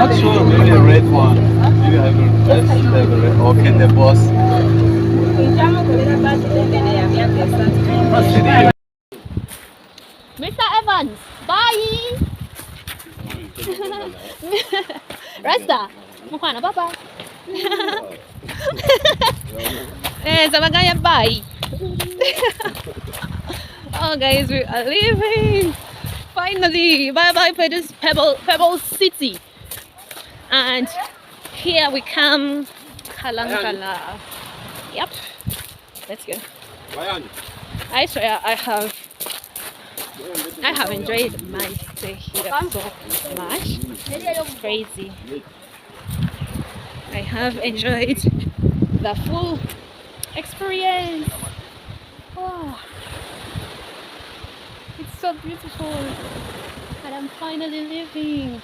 not sure, maybe a red one. Maybe I will let's have a red. Okay, the boss. Mr. Evans, bye. Rasta, mukha bye bye. Eh, sama gaya bye. Oh guys, we are leaving. Finally, bye bye for this Pebble City. And here we come, Kalangala. Yep, let's go. I swear I have enjoyed my stay here so much. It's crazy. I have enjoyed the full experience. Oh, it's so beautiful, and I'm finally leaving.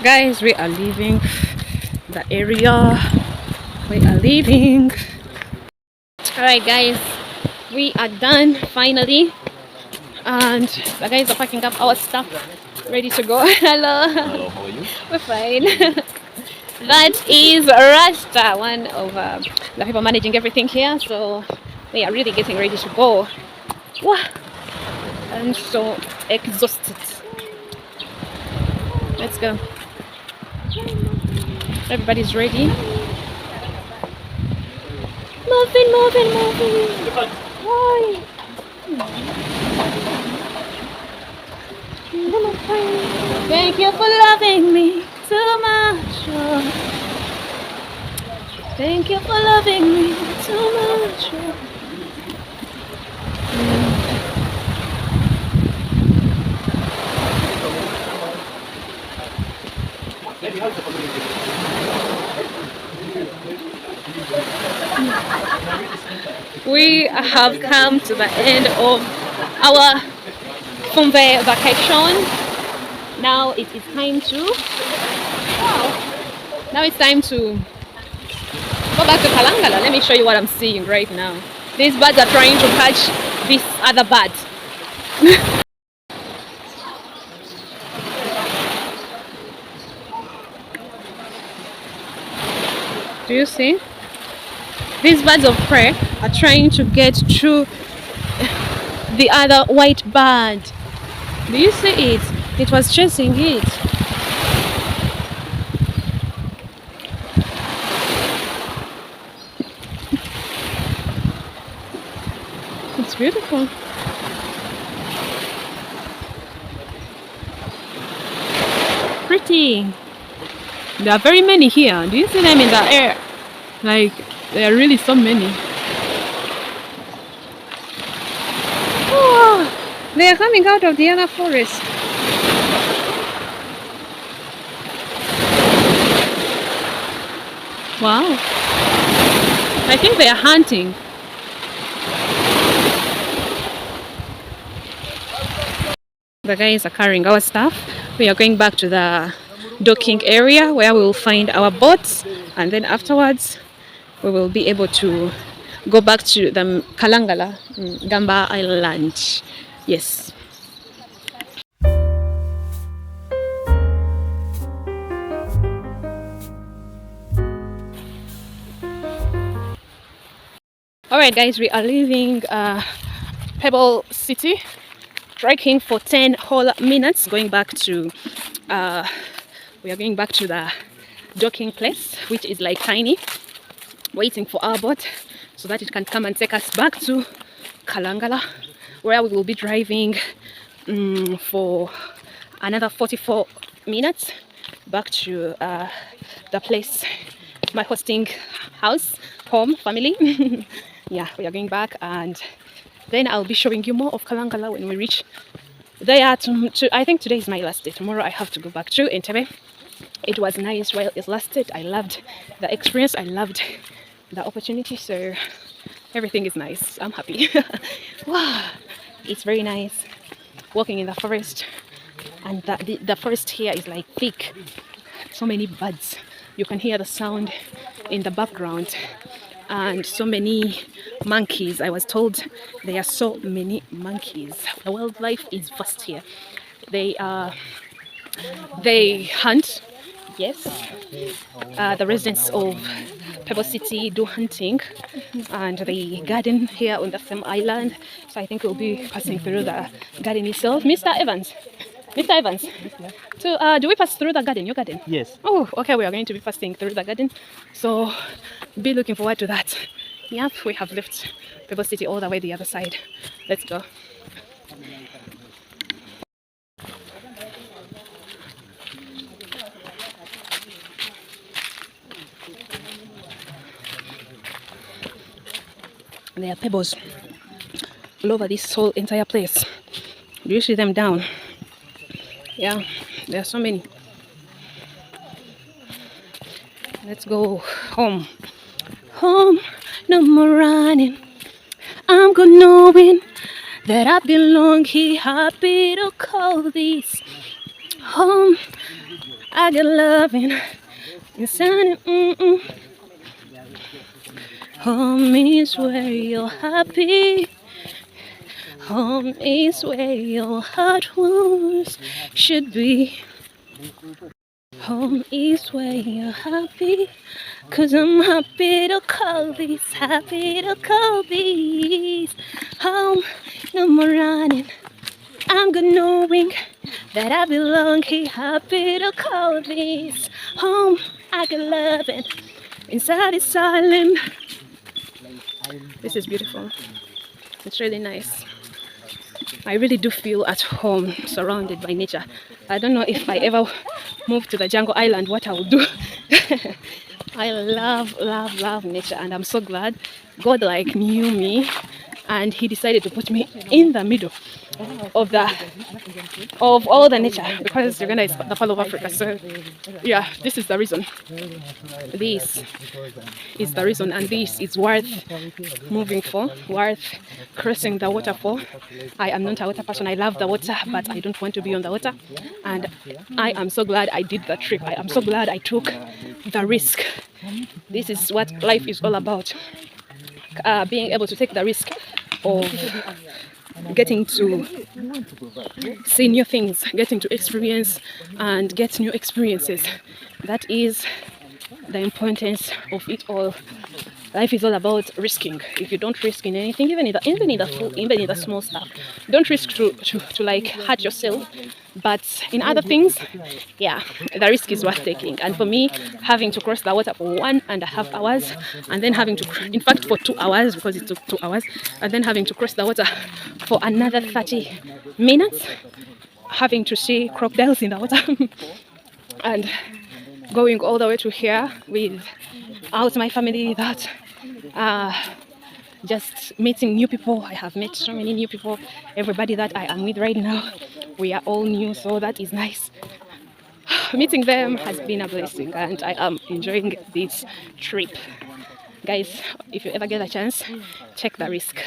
Guys, we are leaving the area. We are leaving. Alright guys, we are done finally, and the guys are packing up our stuff, ready to go. Hello. Hello, how are you? We're fine. That is Rasta, one of the people managing everything here, so we are really getting ready to go. Wow, I'm so exhausted. Let's go. Everybody's ready. Moving. Why? Thank you for loving me too much. Thank you for loving me too much. We have come to the end of our FUNVE vacation. Now it is time to now it's time to go back to Kalangala. Let me show you what I'm seeing right now. These birds are trying to catch this other bird. Do you see? These birds of prey are trying to get through the other white bird. Do you see it? It was chasing it. It's beautiful. Pretty. There are very many here. Do you see them in the air? Like, there are really so many. Oh, they are coming out of the other forest. Wow. I think they are hunting. The guys are carrying our stuff. We are going back to the docking area where we will find our boats, and then afterwards we will be able to go back to the Kalangala, Gamba Island. Yes. Alright guys, we are leaving Pebble City, trekking for 10 whole minutes, going back to we are going back to the docking place, which is like tiny, waiting for our boat so that it can come and take us back to Kalangala, where we will be driving for another 44 minutes back to the place, my hosting house, home, family. Yeah, we are going back, and then I'll be showing you more of Kalangala when we reach there. I think today is my last day. Tomorrow I have to go back to Entebbe. It was nice while it lasted. I loved the experience. I loved the opportunity. So everything is nice. I'm happy. Wow, it's very nice walking in the forest, and the forest here is like thick. So many birds. You can hear the sound in the background, and so many monkeys. I was told there are so many monkeys. The wildlife is vast here. They are They hunt. Yes, the residents of Pebble City do hunting, and they garden here on the same island. So I think we'll be passing through the garden itself. Mr. Evans, Mr. Evans, so do we pass through the garden? Your garden? Yes. Oh, okay. We are going to be passing through the garden, so be looking forward to that. Yep, we have left Pebble City all the way the other side. Let's go. There are pebbles all over this whole entire place. Do you see them down? Yeah, there are so many. Let's go home. Home, no more running. I'm good knowing that I belong here. Happy to call this home. I get loving inside. Home is where you're happy. Home is where your heart wounds should be. Home is where you're happy. 'Cause I'm happy to call this, happy to call this home. No more running. I'm good knowing that I belong here. Happy to call this home. I can love it inside this island. This is beautiful. It's really nice. I really do feel at home surrounded by nature. I don't know if I ever move to the jungle island what I will do. I love nature, and I'm so glad God like knew me and he decided to put me in the middle of all the nature, because Uganda is the part of Africa. So yeah, this is the reason. This is the reason, and this is worth moving for, worth crossing the waterfall. I am not a water person. I love the water, but I don't want to be on the water. And I am so glad I did the trip. I am so glad I took the risk. This is what life is all about. Being able to take the risk of getting to see new things, getting to experience and get new experiences. That is the importance of it all. Life is all about risking. If you don't risk in anything, even in the small stuff, don't risk to like hurt yourself. But in other things, yeah, the risk is worth taking. And for me, having to cross the water for 1.5 hours, and then having to, in fact, for 2 hours, because it took 2 hours, and then having to cross the water for another 30 minutes, having to see crocodiles in the water, and going all the way to here without my family, that just meeting new people. I have met so many new people. Everybody that I am with right now, we are all new, so that is nice. Meeting them has been a blessing, and I am enjoying this trip. Guys, if you ever get a chance, check the risk.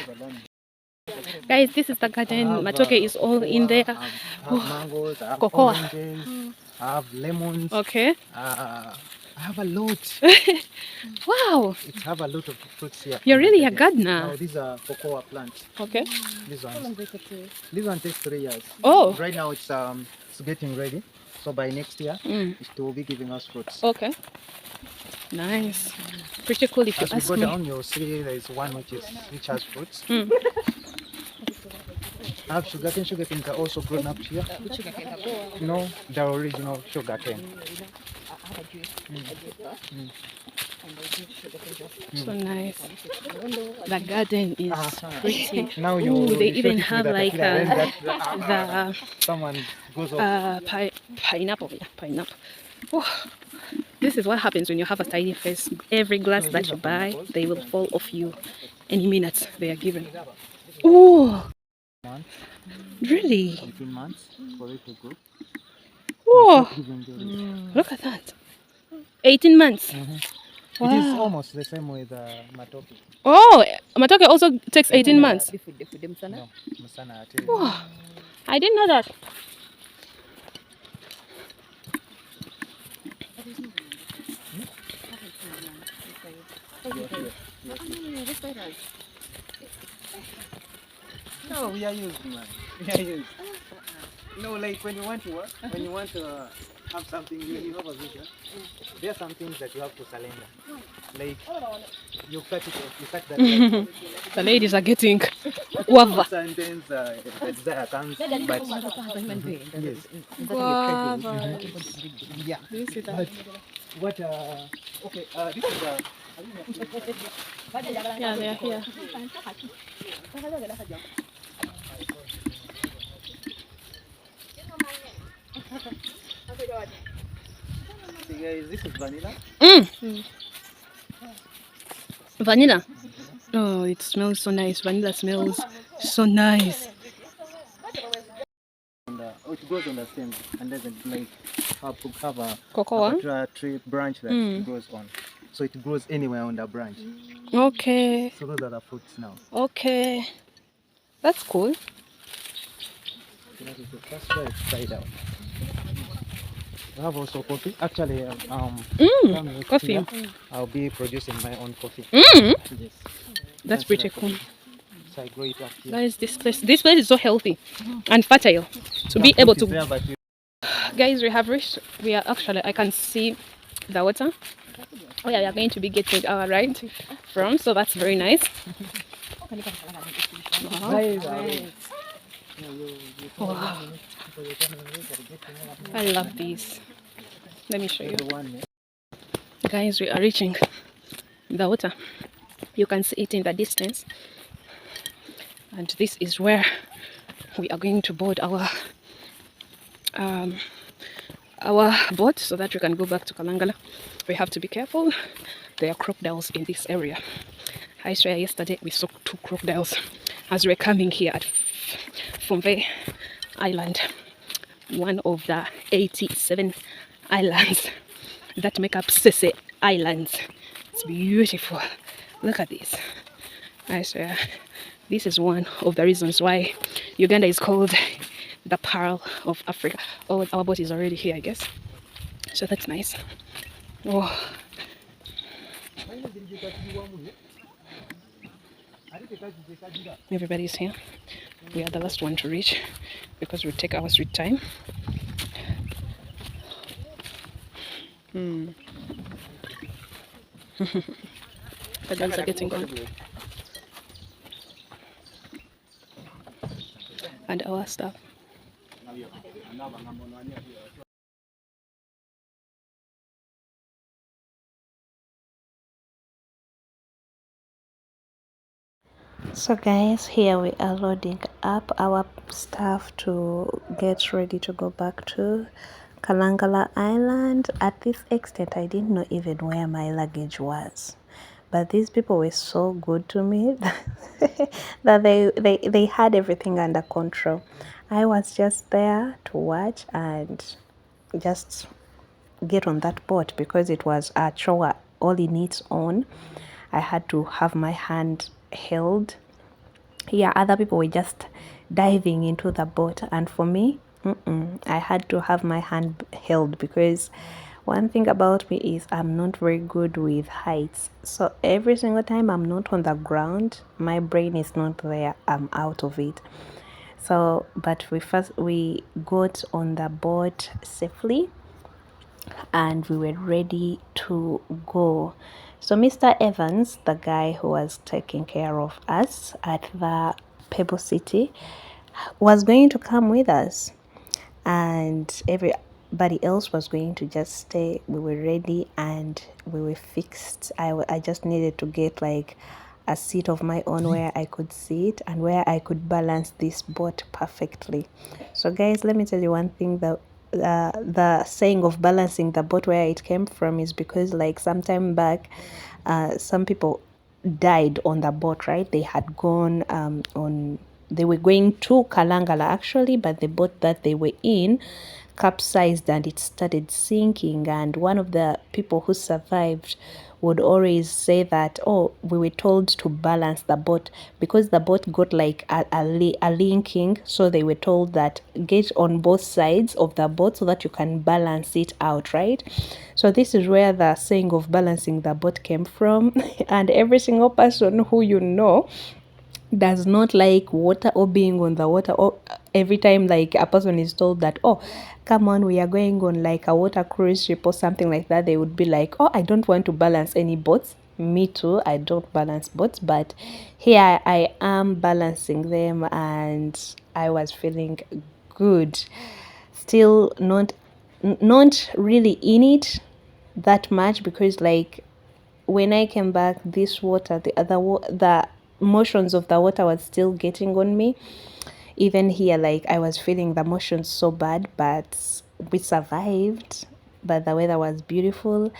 Guys, this is the garden. Matoke is all in there. Mangoes, Cocoa. Oranges, I have lemons. Okay. I have a lot. Wow. It's have a lot of fruits here. You're really a gardener. Now these are cocoa plants. Okay. This one takes 3 years. Oh. Right now it's getting ready. So by next year it will be giving us fruits. Okay. Nice. Pretty cool if you As we ask go me. down, you'll see there is one which has fruits. I have sugarcane. Sugarcanes are also grown up here. No, the original sugarcane. So nice. The garden is pretty. Now Ooh, they even shoot it have with a like caterpillar, the someone goes off. pineapple. Yeah, pineapple. Oh, this is what happens when you have a tiny face. Every glass that you buy, they will fall off you any minute they are given. Oh, really? 18 months for it to grow. Oh, look at that. 18 months. It is almost the same with matoke. Oh, matoke also takes 18 months. No, Musana, Wow, I didn't know that. No, we are used, man. We are used. No, like when you want to work, when you want to have something, you have a vision. There are some things that you have to surrender. Like you cut it off, you cut that. The ladies are getting guava. Sometimes the desire comes, but yes. Guava. Yeah. Do you see that? But what? Okay. This is Yeah, they are here. See guys, this is vanilla. Vanilla. Oh, it smells so nice. Vanilla smells so nice. And, it grows on the stem and doesn't like have a Cocoa. tree branch that it grows on. So it grows anywhere on the branch. Okay. So those are the fruits now. Okay. That's cool. So that is the first way it's dried out. We have also coffee. Actually, Coffee. year, I'll be producing my own coffee. Yes. That's pretty cool. So I grow it up here. Guys, this place is so healthy and fertile to be able to. There, but Guys, we have reached. We are actually. I can see the water. Oh yeah, we are going to be getting our ride from. So that's very nice. Wow. I love these. Let me show you. Guys, we are reaching the water. You can see it in the distance. And this is where we are going to board our boat so that we can go back to Kalangala. We have to be careful. There are crocodiles in this area. I swear yesterday we saw 2 crocodiles as we were coming here at FUNVE Island, one of the 87 islands that make up Sese Islands. It's beautiful. Look at this. I swear, this is one of the reasons why Uganda is called the Pearl of Africa. Oh, our boat is already here, I guess. So that's nice. Oh. Everybody's here. We are the last one to reach because we take our sweet time. The girls are getting on. And our stuff. So guys, here we are loading up our stuff to get ready to go back to Kalangala Island. At this extent, I didn't know even where my luggage was. But these people were so good to me that they had everything under control. I was just there to watch and just get on that boat because it was a chore all in its own. I had to have my hand held. Yeah, other people were just diving into the boat, and for me, I had to have my hand held because one thing about me is I'm not very good with heights. So every single time I'm not on the ground, my brain is not there. I'm out of it. So, but we got on the boat safely and we were ready to go. So Mr. Evans, the guy who was taking care of us at the Pebble City, was going to come with us, and everybody else was going to just stay. We were ready and we were fixed. I just needed to get like a seat of my own where I could sit and where I could balance this boat perfectly. So guys, let me tell you one thing, that the saying of balancing the boat, where it came from is because like some time back, some people died on the boat, right? They had gone they were going to Kalangala actually, but the boat that they were in capsized and it started sinking. And one of the people who survived would always say that, oh, we were told to balance the boat because the boat got like a linking. So they were told that get on both sides of the boat so that you can balance it out, right? So this is where the saying of balancing the boat came from. And every single person who you know does not like water or being on the water, or every time like a person is told that, oh, come on, we are going on like a water cruise ship or something like that, they would be like, oh, I don't want to balance any boats. Me too, I don't balance boats, but here I am balancing them, and I was feeling good. Still not really in it that much, because like when I came back, this water, the motions of the water was still getting on me. Even here, like I was feeling the motions so bad, but we survived. But the weather was beautiful.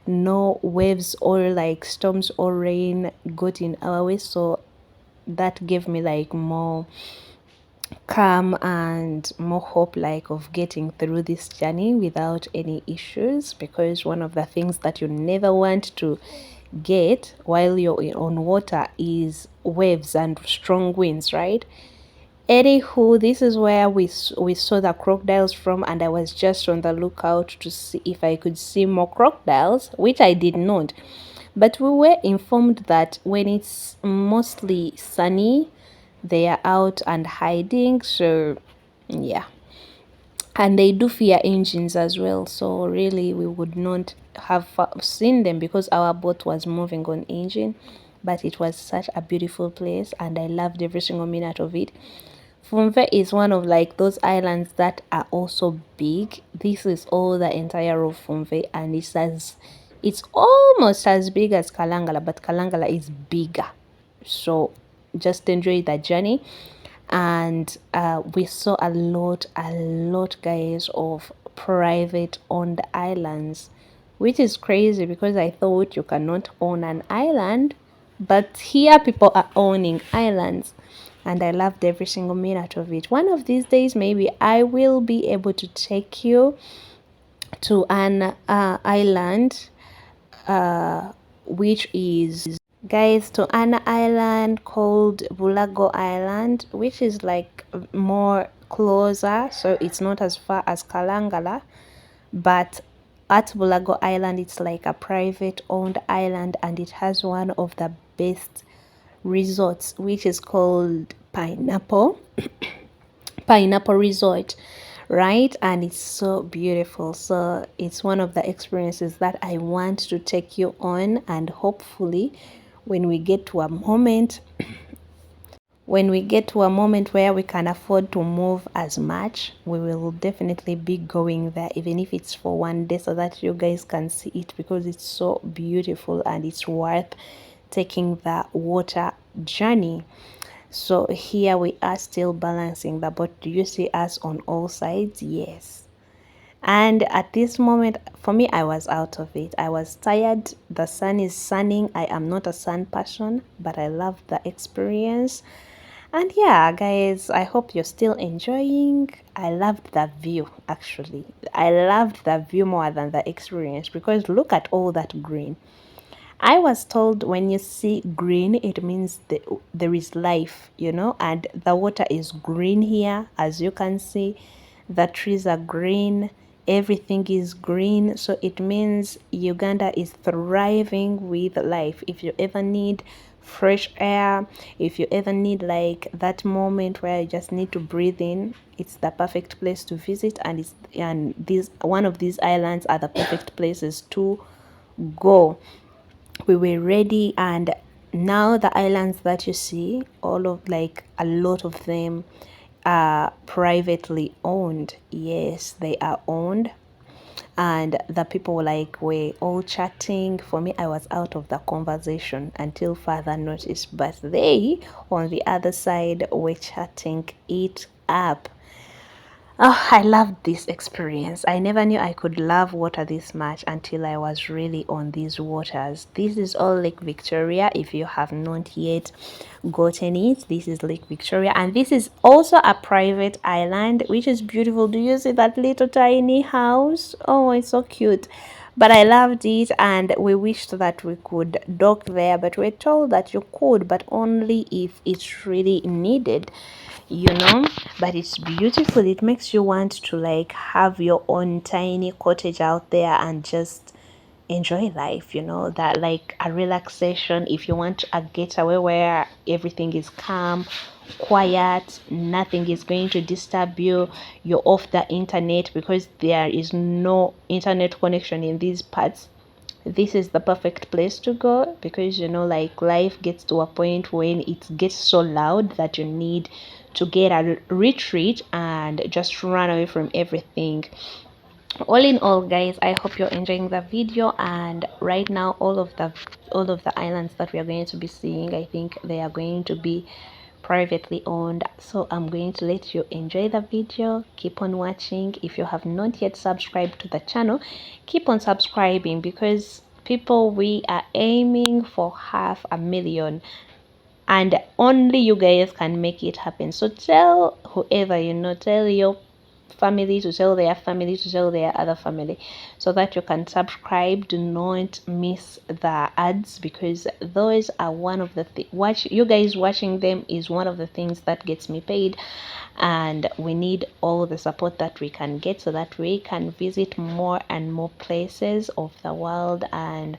No waves or like storms or rain got in our way, so that gave me like more calm and more hope like of getting through this journey without any issues, because one of the things that you never want to get while you're on water is waves and strong winds, right? Anywho, this is where we saw the crocodiles from, and I was just on the lookout to see if I could see more crocodiles, which I did not. But we were informed that when it's mostly sunny, they are out and hiding. So, yeah. And they do fear engines as well. So, really, we would not have seen them because our boat was moving on engine. But it was such a beautiful place, and I loved every single minute of it. FUNVE is one of like those islands that are also big. This is all the entire of FUNVE, and it's almost as big as Kalangala, but Kalangala is bigger. So just enjoy the journey. And we saw a lot guys of private owned islands, which is crazy because I thought you cannot own an island, but here people are owning islands, and I loved every single minute of it. One of these days maybe I will be able to take you to an island, which is, guys, to an island called Bulago Island, which is like more closer, so it's not as far as Kalangala. But at Bulago Island, it's like a private owned island, and it has one of the best resorts, which is called Pineapple Resort, right? And it's so beautiful. So it's one of the experiences that I want to take you on, and hopefully when we get to a moment where we can afford to move as much, we will definitely be going there, even if it's for one day, so that you guys can see it, because it's so beautiful and it's worth taking the water journey. So here we are still balancing the boat. Do you see us on all sides? Yes. And at this moment, for me, I was out of it. I was tired. The sun is sunning. I am not a sun person, but I love the experience. And yeah, guys, I hope you're still enjoying. I loved the view, actually. I loved the view more than the experience, because look at all that green. I was told when you see green, it means there is life, and the water is green here. As you can see, the trees are green, everything is green. So it means Uganda is thriving with life. If you ever need fresh air, if you ever need like that moment where you just need to breathe in, it's the perfect place to visit. And these one of these islands are the perfect places to go. We were ready, and now the islands that you see, all of like a lot of them are privately owned. Yes, they are owned, and the people like were all chatting. For me, I was out of the conversation until further notice, but they on the other side were chatting it up. Oh, I loved this experience. I never knew I could love water this much until I was really on these waters. This is all Lake Victoria. If you have not yet gotten it, this is Lake Victoria. And this is also a private island, which is beautiful. Do you see that little tiny house? Oh, it's so cute. But I loved it, and we wished that we could dock there, but we're told that you could, but only if it's really needed, but it's beautiful. It makes you want to like have your own tiny cottage out there and just enjoy life, you know, that like a relaxation. If you want a getaway where everything is calm, quiet, nothing is going to disturb you, you're off the internet because there is no internet connection in these parts, this is the perfect place to go. Because you know, like, life gets to a point when it gets so loud that you need to get a retreat and just run away from everything. All in all, guys, I hope you're enjoying the video. And right now, all of the islands that we are going to be seeing, I think they are going to be privately owned, so I'm going to let you enjoy the video. Keep on watching. If you have not yet subscribed to the channel, keep on subscribing, because people, we are aiming for 500,000, and only you guys can make it happen. So tell whoever you know, tell your family to tell their family to tell their other family, so that you can subscribe. Do not miss the ads, because those are one of the you guys watching them is one of the things that gets me paid. And we need all the support that we can get, so that we can visit more and more places of the world, and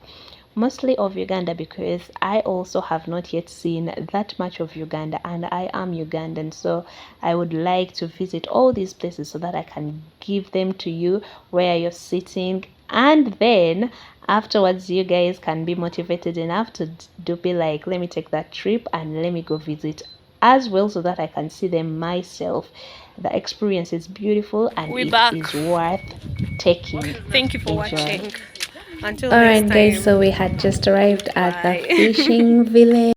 mostly of Uganda, because I also have not yet seen that much of Uganda, and I am Ugandan, so I would like to visit all these places so that I can give them to you where you're sitting, and then afterwards you guys can be motivated enough to do be like, let me take that trip and let me go visit as well, so that I can see them myself. The experience is beautiful and We're it back. is worth taking. Thank you for Enjoy. watching. Until All next right, time. guys, so we had just arrived at the Bye. fishing village.